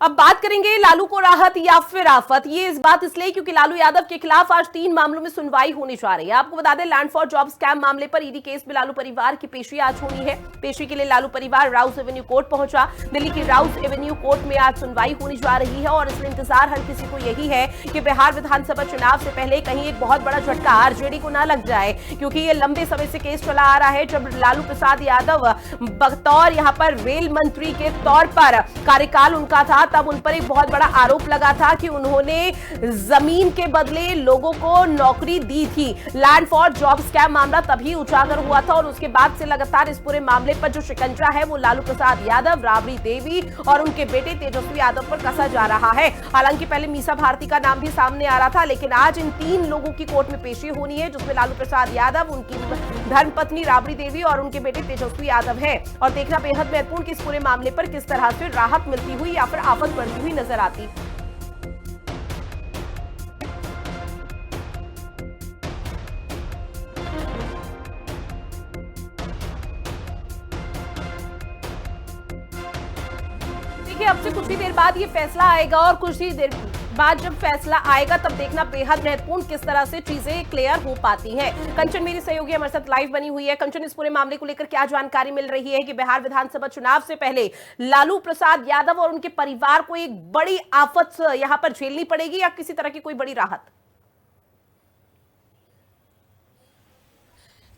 अब बात करेंगे लालू को राहत या फिर आफत। ये इस बात इसलिए क्योंकि लालू यादव के खिलाफ आज 3 मामलों में सुनवाई होने जा रही है। आपको बता दें, लैंड फॉर जॉब स्कैम मामले पर ईडी केस में लालू परिवार की पेशी आज होनी है। पेशी के लिए लालू परिवार राउस एवेन्यू कोर्ट पहुंचा। दिल्ली की राउस एवेन्यू कोर्ट में आज सुनवाई होने जा रही है और इसलिए इंतजार हर किसी को यही है कि बिहार विधानसभा चुनाव से पहले कहीं एक बहुत बड़ा झटका आरजेडी को ना लग जाए, क्योंकि ये लंबे समय से केस चला आ रहा है। जब लालू प्रसाद यादव बतौर यहां पर रेल मंत्री के तौर पर कार्यकाल उनका था, तब उन पर एक बहुत बड़ा आरोप लगा था कि उन्होंने जमीन के बदले लोगों को नौकरी दी थी। लैंड फॉर जॉब स्कैम मामला तभी उजागर हुआ था और उसके बाद से लगातार इस पूरे मामले पर जो शिकंजा है वो लालू प्रसाद यादव, राबड़ी देवी और उनके बेटे तेजस्वी यादव पर कसा जा रहा है। हालांकि पहले मीसा भारती का नाम भी सामने आ रहा था, लेकिन आज इन 3 लोगों की कोर्ट में पेशी होनी है, जिसमें लालू प्रसाद यादव, उनकी धर्मपत्नी राबड़ी देवी और उनके बेटे तेजस्वी यादव है। और देखना बेहद महत्वपूर्ण कि इस पूरे मामले पर किस तरह से राहत मिलती हुई या फिर आफत बढ़ती हुई नजर आती। देखिए, अब से कुछ ही देर बाद ये फैसला आएगा और कुछ ही देर बाद जब फैसला आएगा तब देखना बेहद महत्वपूर्ण किस तरह से चीजें क्लियर हो पाती हैं। कंचन मेरी सहयोगी हमारे साथ लाइव बनी हुई है। कंचन, इस पूरे मामले को लेकर क्या जानकारी मिल रही है कि बिहार विधानसभा चुनाव से पहले लालू प्रसाद यादव और उनके परिवार को एक बड़ी आफत यहां पर झेलनी पड़ेगी या किसी तरह की कोई बड़ी राहत?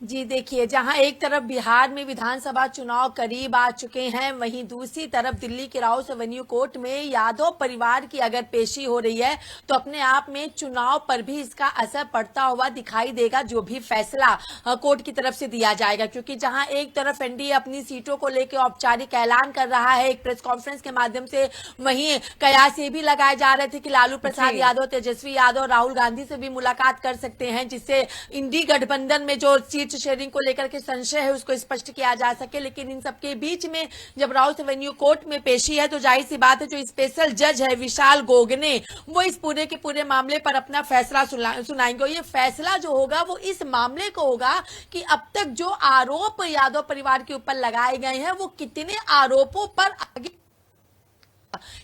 जी देखिए, जहां एक तरफ बिहार में विधानसभा चुनाव करीब आ चुके हैं, वहीं दूसरी तरफ दिल्ली के राउस एवेन्यू कोर्ट में यादव परिवार की अगर पेशी हो रही है तो अपने आप में चुनाव पर भी इसका असर पड़ता हुआ दिखाई देगा, जो भी फैसला कोर्ट की तरफ से दिया जाएगा। क्योंकि जहां एक तरफ एनडीए अपनी सीटों को लेकर औपचारिक ऐलान कर रहा है एक प्रेस कॉन्फ्रेंस के माध्यम से, वहीं कयास ये भी लगाए जा रहे थे कि लालू प्रसाद यादव, तेजस्वी यादव, राहुल गांधी से भी मुलाकात कर सकते हैं, जिससे इंडी गठबंधन में जो सीट शेयरिंग को लेकर के संशय है उसको स्पष्ट किया जा सके। लेकिन इन सबके बीच में जब राउस एवेन्यू कोर्ट में पेशी है तो जाहिर सी बात है जो स्पेशल जज है विशाल गोगने, वो इस पूरे के पूरे मामले पर अपना फैसला सुनाएंगे। और ये फैसला जो होगा वो इस मामले को होगा कि अब तक जो आरोप यादव परिवार के ऊपर लगाए गए हैं वो कितने आरोपों पर आगे,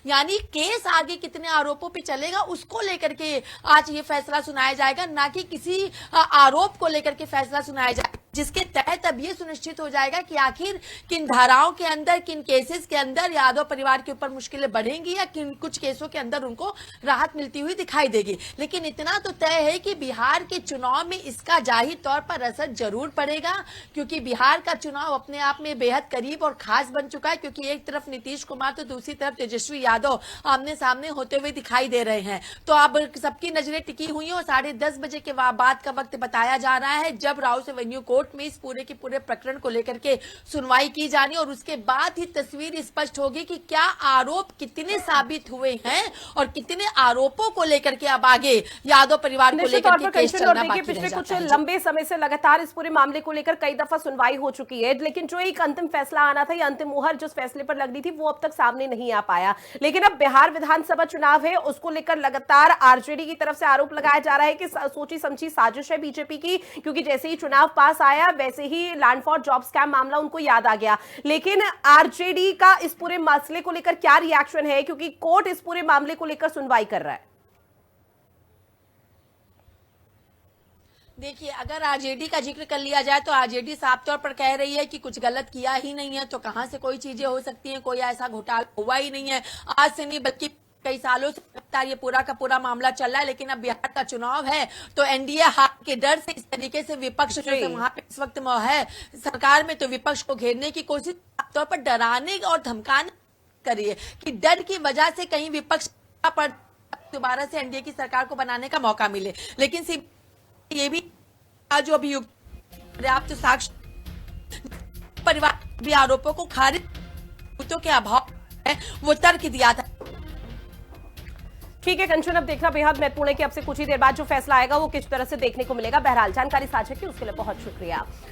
यानी केस आगे कितने आरोपों पे चलेगा उसको लेकर के आज ये फैसला सुनाया जाएगा, ना कि किसी आरोप को लेकर के फैसला सुनाया जाएगा, जिसके तहत अब ये सुनिश्चित हो जाएगा कि आखिर किन धाराओं के अंदर, किन केसेस के अंदर यादव परिवार के ऊपर मुश्किलें बढ़ेंगी या किन कुछ केसों के अंदर उनको राहत मिलती हुई दिखाई देगी। लेकिन इतना तो तय है कि बिहार के चुनाव में इसका जाहिर तौर पर असर जरूर पड़ेगा, क्योंकि बिहार का चुनाव अपने आप में बेहद करीब और खास बन चुका है। क्योंकि एक तरफ नीतीश कुमार तो दूसरी तरफ तेजस्वी यादव आमने सामने होते हुए दिखाई दे रहे हैं। तो अब सबकी नजरें टिकी हुई हैं और 10:30 बजे के बाद का वक्त बताया जा रहा है जब राउस एवेन्यू कोर्ट में इस पूरे के पूरे प्रकरण को लेकर के सुनवाई की जानी, और उसके बाद ही तस्वीर स्पष्ट होगी कि क्या आरोप कितने साबित हुए हैं और कितने आरोपों को लेकर के अब आगे यादव परिवार को लेकर के केस चलना बाकी रह पिछले जाता कुछ है। लंबे समय से लगातार इस पूरे मामले को लेकर कई दफा सुनवाई हो चुकी है, लेकिन जो एक अंतिम फैसला आना था या अंतिम मुहर जिस फैसले पर लगनी थी वो अब तक सामने नहीं आ पाया। लेकिन अब बिहार विधानसभा चुनाव है, उसको लेकर लगातार आरजेडी की तरफ से आरोप लगाया जा रहा है कि सोची समझी साजिश है बीजेपी की, क्योंकि जैसे ही चुनाव पास आया वैसे ही लैंड फॉर जॉब स्कैम मामला उनको याद आ गया। लेकिन आरजेडी का इस पूरे मसले को लेकर क्या रिएक्शन है, क्योंकि कोर्ट इस पूरे मामले को लेकर सुनवाई कर रहा है? देखिए, अगर आरजेडी का जिक्र कर लिया जाए तो आरजेडी साफ तौर पर कह रही है कि कुछ गलत किया ही नहीं है, तो कहां से कोई चीजें हो सकती हैं, कोई ऐसा घोटाला हुआ ही नहीं है। आज से नहीं बल्कि कई सालों से ये पूरा का पूरा मामला चल रहा है। लेकिन अब बिहार का चुनाव है तो एनडीए हार के डर से इस तरीके से विपक्ष जो वहां पे इस वक्त है सरकार में, तो विपक्ष को घेरने की कोशिश तौर पर डराने और धमकाने करिए कि डर की वजह से कहीं विपक्ष पर दोबारा से एनडीए की सरकार को बनाने का मौका मिले। लेकिन ये भी जो अभियुक्त पर्याप्त साक्ष्य परिवार भी आरोपों को खारिज के अभाव है वो तर्क दिया था। ठीक है कंचन, अब देखना बेहद महत्वपूर्ण है कि अब से कुछ ही देर बाद जो फैसला आएगा वो किस तरह से देखने को मिलेगा। बहरहाल जानकारी साझा की उसके लिए बहुत शुक्रिया।